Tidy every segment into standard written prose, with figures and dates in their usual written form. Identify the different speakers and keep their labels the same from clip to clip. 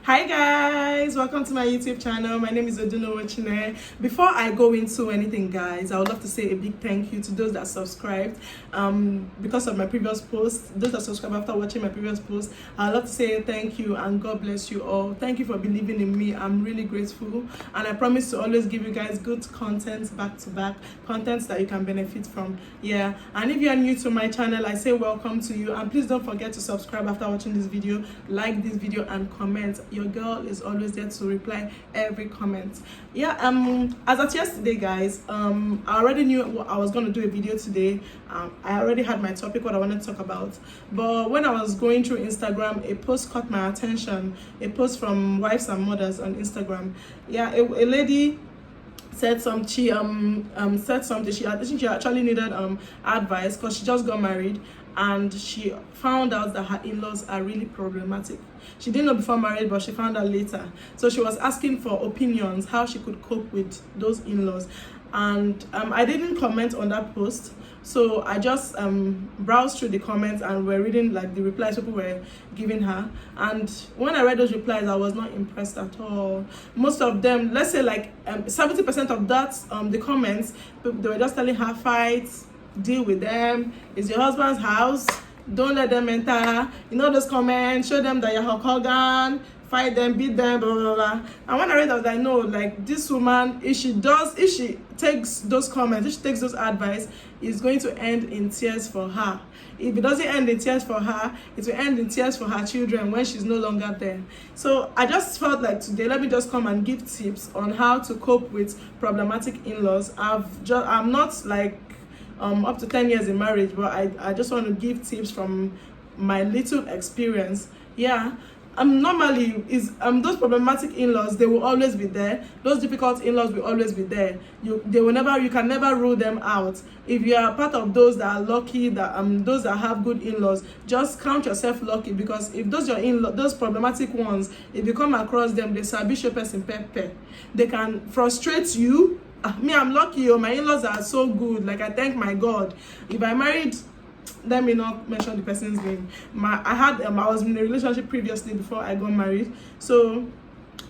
Speaker 1: Hi guys, welcome to my YouTube channel. My name is Oduno Ochine. Before I go into anything, guys, I would love to say a big thank you to those that subscribed because of my previous posts. Those that subscribed after watching my previous posts, I would love to say thank you and God bless you all. Thank you for believing in me. I'm really grateful, and I promise to always give you guys good content, back to back content that you can benefit from. Yeah, and if you are new to my channel, I say welcome to you, and please don't forget to subscribe after watching this video, like this video, and comment. Your girl is always there to reply every comment. Yeah, as at yesterday, guys, I already knew I was going to do a video today. I already had my topic, what I wanted to talk about, but when I was going through Instagram, a post caught my attention, a post from Wives and Mothers on Instagram. Yeah, a lady said some she said something. I think she actually needed advice because she just got married and she found out that her in-laws are really problematic. She didn't know before marriage, but she found out later. So she was asking for opinions how she could cope with those in-laws, and I didn't comment on that post. So I just browsed through the comments and were reading like the replies people were giving her. And when I read those replies, I was not impressed at all. Most of them, let's say like 70% of that, the comments, they were just telling her, fight, deal with them, it's your husband's house, don't let them enter. You know those comments, show them that you're Hulk Hogan, fight them, beat them, blah blah blah. And when I read that, I know like this woman, if she takes those comments, if she takes those advice, it's going to end in tears for her. If it doesn't end in tears for her, it will end in tears for her children when she's no longer there. So I just felt like today, let me just come and give tips on how to cope with problematic in-laws. I'm not like up to 10 years in marriage, but I just want to give tips from my little experience. Yeah, normally is those problematic in-laws, they will always be there. Those difficult in-laws will always be there. You can never rule them out. If you are part of those that are lucky, that those that have good in-laws, just count yourself lucky, because if those problematic ones, if you come across them, they sabi show person pepper. They can frustrate you. Me, I'm lucky. My in-laws are so good. Like, I thank my God. If I married, let me not mention the person's name. I was in a relationship previously before I got married. So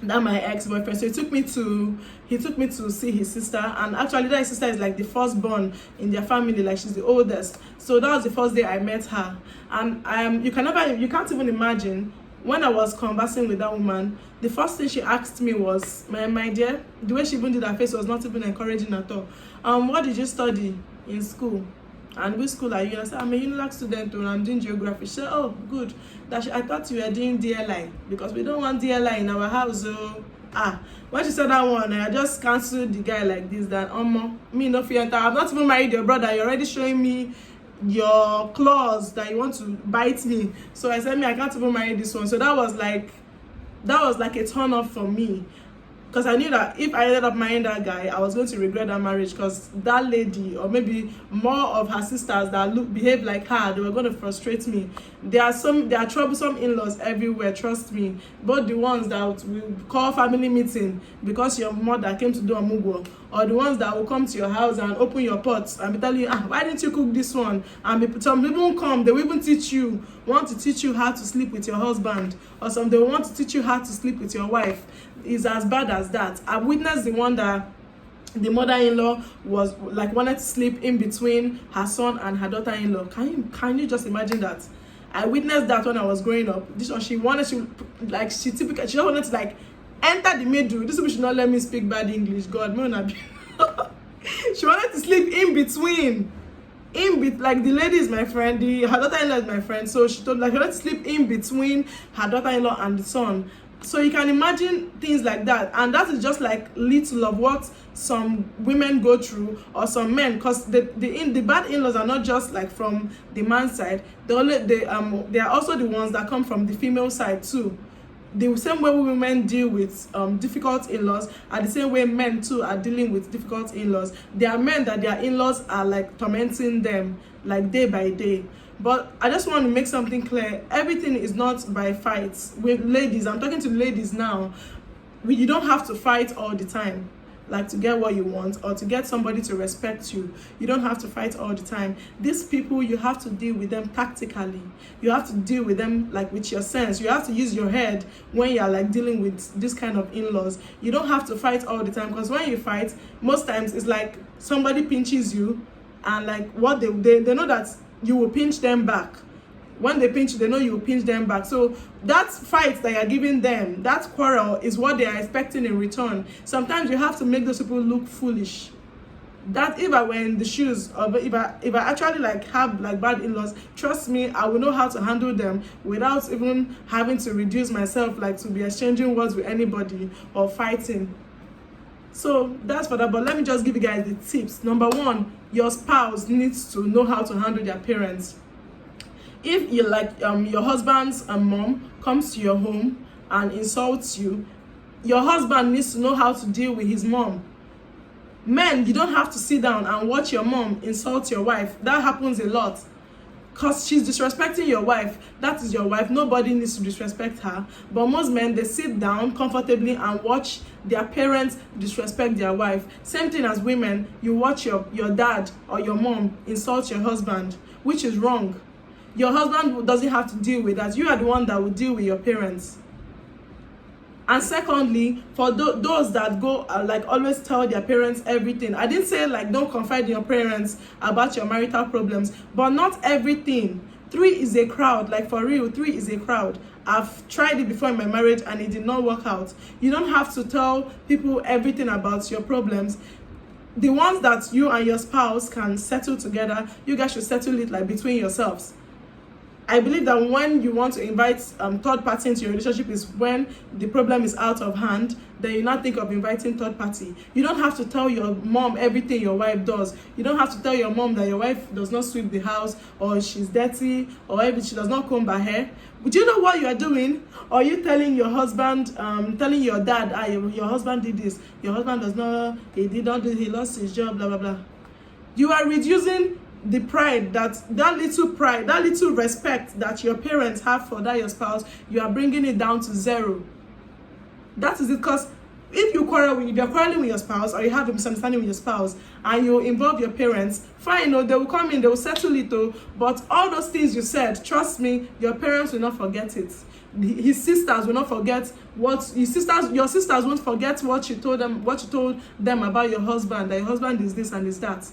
Speaker 1: that my ex-boyfriend. So he took me to see his sister, and actually that sister is like the firstborn in their family. Like, she's the oldest. So that was the first day I met her, and you can't even imagine. When I was conversing with that woman, the first thing she asked me was, my dear, the way she even did her face was not even encouraging at all. What did you study in school? And which school are you? I said, I'm a UNILAG student and I'm doing geography. She said, oh, good. I thought you were doing DLI, because we don't want DLI in our house. So, when she said that one, I just cancelled the guy like this, that, me no fear. I've not even married your brother. You're already showing me your claws that you want to bite me. So I said, I can't even marry this one. So that was like a turn off for me, because I knew that if I ended up marrying that guy, I was going to regret that marriage, because that lady, or maybe more of her sisters that behave like her, they were going to frustrate me. There are troublesome in-laws everywhere, trust me. Both the ones that will call family meeting because your mother came to do a mugo, or the ones that will come to your house and open your pots and be telling you, why didn't you cook this one? And some people won't come, they will even want to teach you how to sleep with your husband, or some they want to teach you how to sleep with your wife. Is as bad as that. I've witnessed the one that the mother-in-law was like wanted to sleep in between her son and her daughter-in-law. Can you just imagine that? I witnessed that when I was growing up. This one, she just wanted to like enter the middle. This one should not let me speak bad English. God, man, she wanted to sleep in between. Like, the lady is my friend, her daughter-in-law is my friend. So she wanted to sleep in between her daughter-in-law and the son. So you can imagine things like that, and that is just like little of what some women go through, or some men, because the bad in-laws are not just like from the man's side. They are also the ones that come from the female side too. The same way women deal with difficult in-laws are the same way men too are dealing with difficult in-laws. There are men that their in-laws are like tormenting them like day by day. But I just want to make something clear. Everything is not by fights. With ladies, I'm talking to ladies now. You don't have to fight all the time. like to get what you want or to get somebody to respect you. You don't have to fight all the time. These people, you have to deal with them tactically. You have to deal with them like with your sense. You have to use your head when you're like dealing with this kind of in-laws. You don't have to fight all the time, because when you fight, most times it's like somebody pinches you, and like what they know that you will pinch them back. When they pinch you, they know you will pinch them back. So that fight that you're giving them, that quarrel, is what they are expecting in return. Sometimes you have to make those people look foolish. That if I were in the shoes of, if I actually like have like bad in-laws, trust me, I will know how to handle them without even having to reduce myself like to be exchanging words with anybody or fighting. So that's for that. But let me just give you guys the tips. Number one, your spouse needs to know how to handle their parents. If you like your husband's mom comes to your home and insults you, your husband needs to know how to deal with his mom. Men, you don't have to sit down and watch your mom insult your wife. That happens a lot, because she's disrespecting your wife. That is your wife. Nobody needs to disrespect her. But most men, they sit down comfortably and watch their parents disrespect their wife. Same thing as women. You watch your dad or your mom insult your husband, which is wrong. Your husband doesn't have to deal with that. You are the one that will deal with your parents. And secondly, for those that go like always tell their parents everything. I didn't say like don't confide in your parents about your marital problems, but not everything. 3 is a crowd, like for real, 3 is a crowd. I've tried it before in my marriage and it did not work out. You don't have to tell people everything about your problems. The ones that you and your spouse can settle together, you guys should settle it like between yourselves. I believe that when you want to invite third party into your relationship is when the problem is out of hand. Then you not think of inviting third party. You don't have to tell your mom everything your wife does. You don't have to tell your mom that your wife does not sweep the house, or she's dirty, or she does not comb her hair. But do you know what you are doing? Or you telling your husband, telling your dad, your husband did this. Your husband does not, he lost his job, blah, blah, blah. You are reducing the pride, that little respect that your parents have for that your spouse, you are bringing it down to 0. That is it. Because if you're quarreling with your spouse, or you have a misunderstanding with your spouse and you involve your parents, fine, they will come in, they will settle it, but all those things you said, trust me, your parents will not forget it. His sisters will not forget your sisters won't forget what you told them about your husband, that your husband is this and is that.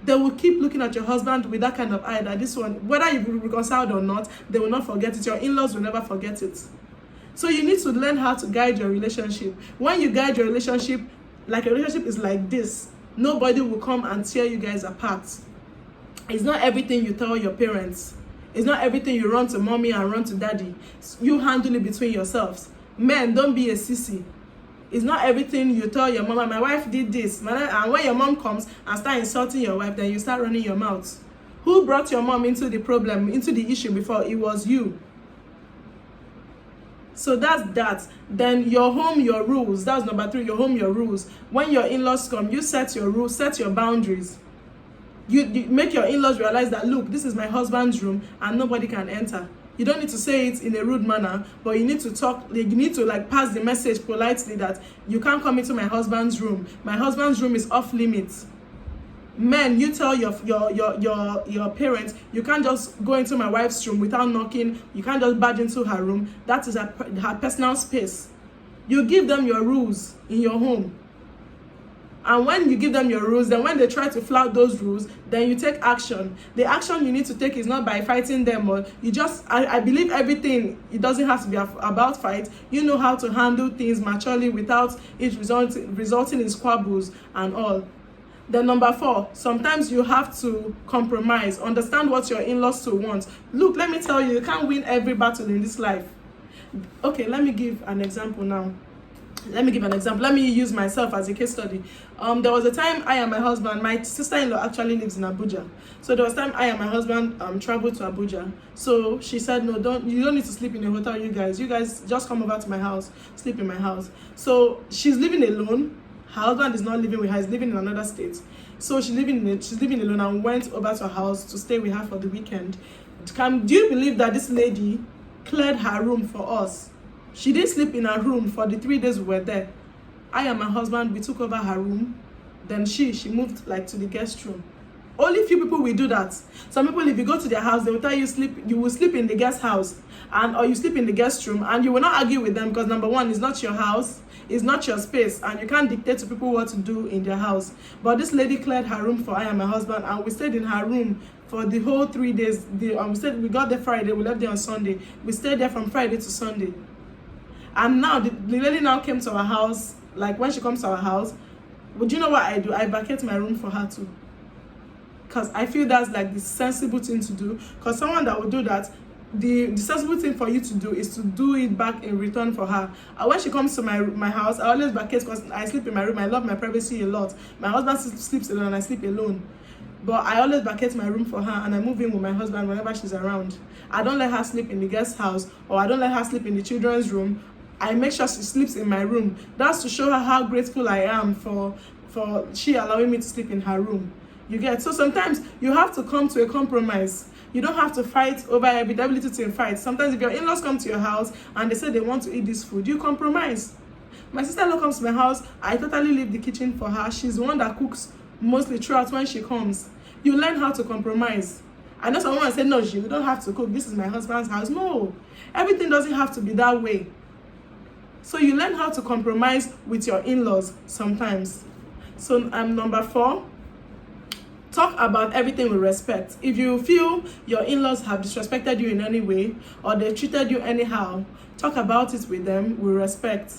Speaker 1: They will keep looking at your husband with that kind of eye, that this one, whether you've reconciled or not, they will not forget it. Your in-laws will never forget it. So you need to learn how to guide your relationship. When you guide your relationship, like a relationship is like this, nobody will come and tear you guys apart. It's not everything you tell your parents. It's not everything you run to mommy and run to daddy. You handle it between yourselves. Men, don't be a sissy. It's not everything you tell your mama, my wife did this. And when your mom comes and start insulting your wife, then you start running your mouth. Who brought your mom into the problem, into the issue before? It was you. So that's that. Then your home, your rules. That's number 3, your home, your rules. When your in-laws come, you set your rules, set your boundaries. You make your in-laws realize that, look, this is my husband's room and nobody can enter. You don't need to say it in a rude manner, but you need to talk, you need to like pass the message politely that you can't come into my husband's room. My husband's room is off limits. Men, you tell your parents, you can't just go into my wife's room without knocking. You can't just barge into her room. That is her personal space. You give them your rules in your home. And when you give them your rules, then when they try to flout those rules, then you take action. The action you need to take is not by fighting them, or you just, I believe everything, it doesn't have to be about fight. You know how to handle things maturely without it resulting in squabbles and all. Then number 4, sometimes you have to compromise. Understand what your in-laws to want. Look, let me tell you, you can't win every battle in this life. Okay, let me give an example now. Let me use myself as a case study. There was a time I and my husband, my sister-in-law actually lives in Abuja. So there was a time I and my husband traveled to Abuja. So she said, no, you don't need to sleep in a hotel, you guys. You guys just come over to my house, sleep in my house. So she's living alone. Her husband is not living with her, he's living in another state. So she's living alone and went over to her house to stay with her for the weekend. Do you believe that this lady cleared her room for us? She didn't sleep in her room for the 3 days we were there. I and my husband, we took over her room. Then she moved like to the guest room. Only few people will do that. Some people, if you go to their house, they will tell you you will sleep in the guest house, or you sleep in the guest room, and you will not argue with them because number one, it's not your house, it's not your space, and you can't dictate to people what to do in their house. But this lady cleared her room for I and my husband, and we stayed in her room for the whole 3 days. We got there Friday, we left there on Sunday. We stayed there from Friday to Sunday. And now the lady now came to our house. Like when she comes to our house, would you know what I do? I vacate my room for her too. Because I feel that's like the sensible thing to do. Because someone that would do that, the sensible thing for you to do is to do it back in return for her. And when she comes to my house, I always vacate because I sleep in my room. I love my privacy a lot. My husband sleeps alone and I sleep alone. But I always vacate my room for her and I move in with my husband whenever she's around. I don't let her sleep in the guest house, or I don't let her sleep in the children's room. I make sure she sleeps in my room. That's to show her how grateful I am for she allowing me to sleep in her room. You get? So sometimes you have to come to a compromise. You don't have to fight over the ability to fight. Sometimes if your in-laws come to your house and they say they want to eat this food, you compromise. My sister-in-law comes to my house, I totally leave the kitchen for her. She's the one that cooks mostly throughout when she comes. You learn how to compromise. I know someone say, no, you don't have to cook. This is my husband's house. No, everything doesn't have to be that way. So you learn how to compromise with your in-laws sometimes. So number 4, talk about everything with respect. If you feel your in-laws have disrespected you in any way or they treated you anyhow, talk about it with them with respect.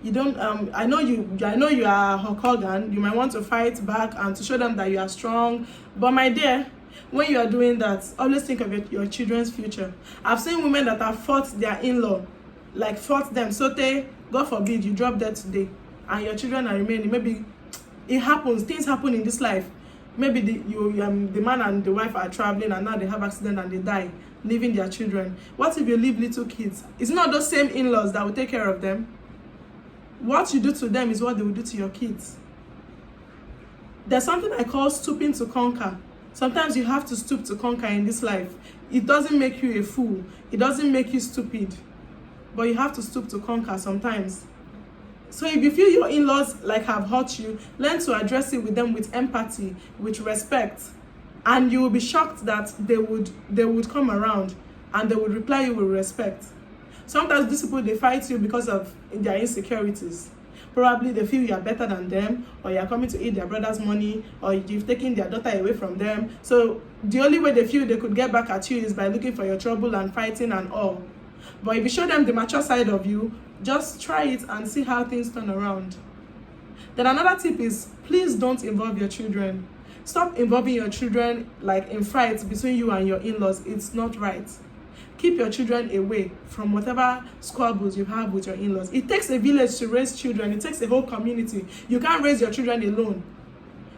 Speaker 1: You don't I know you are Hulk Hogan. You might want to fight back and to show them that you are strong, but my dear, when you are doing that, always think of your children's future. I've seen women that have fought their in-law, like fought them, so God forbid you drop dead today and your children are remaining. Maybe it happens, things happen in this life. Maybe the man and the wife are traveling and now they have accident and they die, leaving their children. What if you leave little kids? It's not those same in-laws that will take care of them. What you do to them is what they will do to your kids. There's something I call stooping to conquer. Sometimes you have to stoop to conquer in this life. It doesn't make you a fool. It doesn't make you stupid. But you have to stoop to conquer sometimes. So if you feel your in-laws like have hurt you, learn to address it with them with empathy, with respect. And you will be shocked that they would come around and they would reply you with respect. Sometimes these people, they fight you because of their insecurities. Probably they feel you are better than them, or you are coming to eat their brother's money, or you've taken their daughter away from them. So the only way they feel they could get back at you is by looking for your trouble and fighting and all. But if you show them the mature side of you, just try it and see how things turn around. Then another tip is, please don't involve your children. Stop involving your children like in fights between you and your in-laws. It's not right. Keep your children away from whatever squabbles you have with your in-laws. It takes a village to raise children. It takes a whole community. You can't raise your children alone.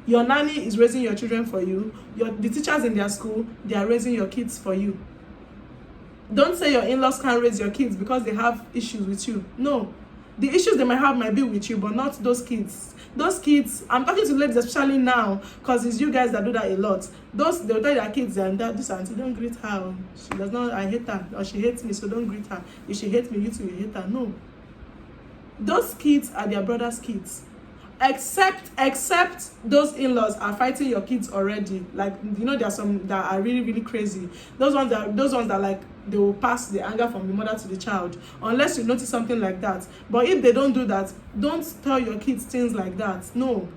Speaker 1: Your nanny is raising your children for you. The teachers in their school, they are raising your kids for you. Don't say your in-laws can't raise your kids because they have issues with you. No. The issues they might have might be with you, but not those kids. Those kids, I'm talking to ladies especially now, because it's you guys that do that a lot. They'll tell their kids, and this auntie, don't greet her. She does not, I hate her, or she hates me, so don't greet her. If she hates me, you too, you hate her. No. Those kids are their brother's kids. Except those in-laws are fighting your kids already. Like, you know, there are some that are really, really crazy. Those ones that like, they will pass the anger from the mother to the child, unless you notice something like that. But if they don't do that, don't tell your kids things like that. No.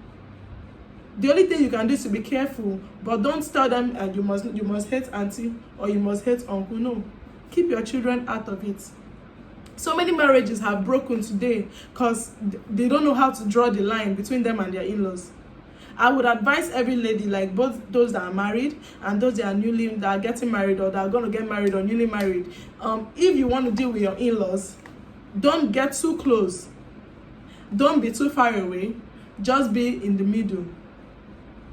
Speaker 1: The only thing you can do is to be careful, but don't tell them you must hate auntie or you must hate uncle. No. Keep your children out of it. So many marriages have broken today because they don't know how to draw the line between them and their in-laws. I would advise every lady, like both those that are married and those that are getting married or that are going to get married or newly married, if you want to deal with your in-laws, don't get too close. Don't be too far away. Just be in the middle.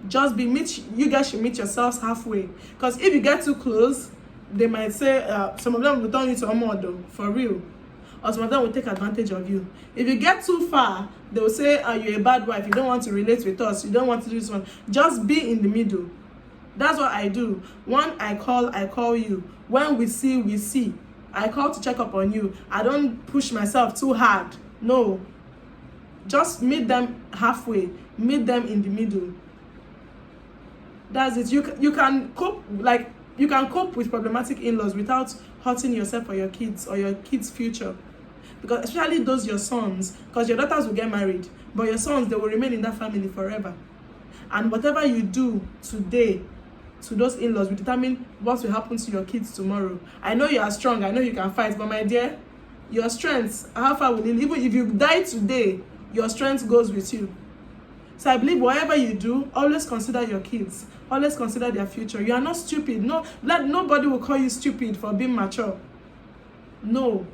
Speaker 1: You guys should meet yourselves halfway. Because if you get too close, they might say, some of them will turn you to a model, for real. Or some of them will take advantage of you. If you get too far, they will say, you're a bad wife, you don't want to relate with us, you don't want to do this one. Just be in the middle. That's what I do. When I call you. When we see. I call to check up on you. I don't push myself too hard. No. Just meet them halfway, meet them in the middle. That's it. You can cope, like you can cope with problematic in-laws without hurting yourself or your kids' future. Because especially those your sons, because your daughters will get married, but your sons, they will remain in that family forever. And whatever you do today to those in-laws will determine what will happen to your kids tomorrow. I know you are strong, I know you can fight, but my dear, your strength, how far will it, even if you die today, your strength goes with you. So I believe whatever you do, always consider your kids, always consider their future. You are not stupid. No, nobody will call you stupid for being mature. No.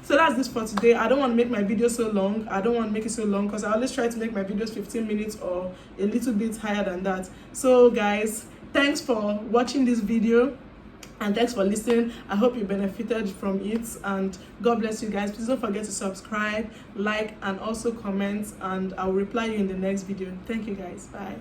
Speaker 1: So that's this for today. I don't want to make my video so long. I don't want to make it so long because I always try to make my videos 15 minutes or a little bit higher than that. So guys, thanks for watching this video and thanks for listening. I hope you benefited from it, and God bless you guys. Please don't forget to subscribe, like, and also comment, and I'll reply you in the next video. Thank you guys. Bye.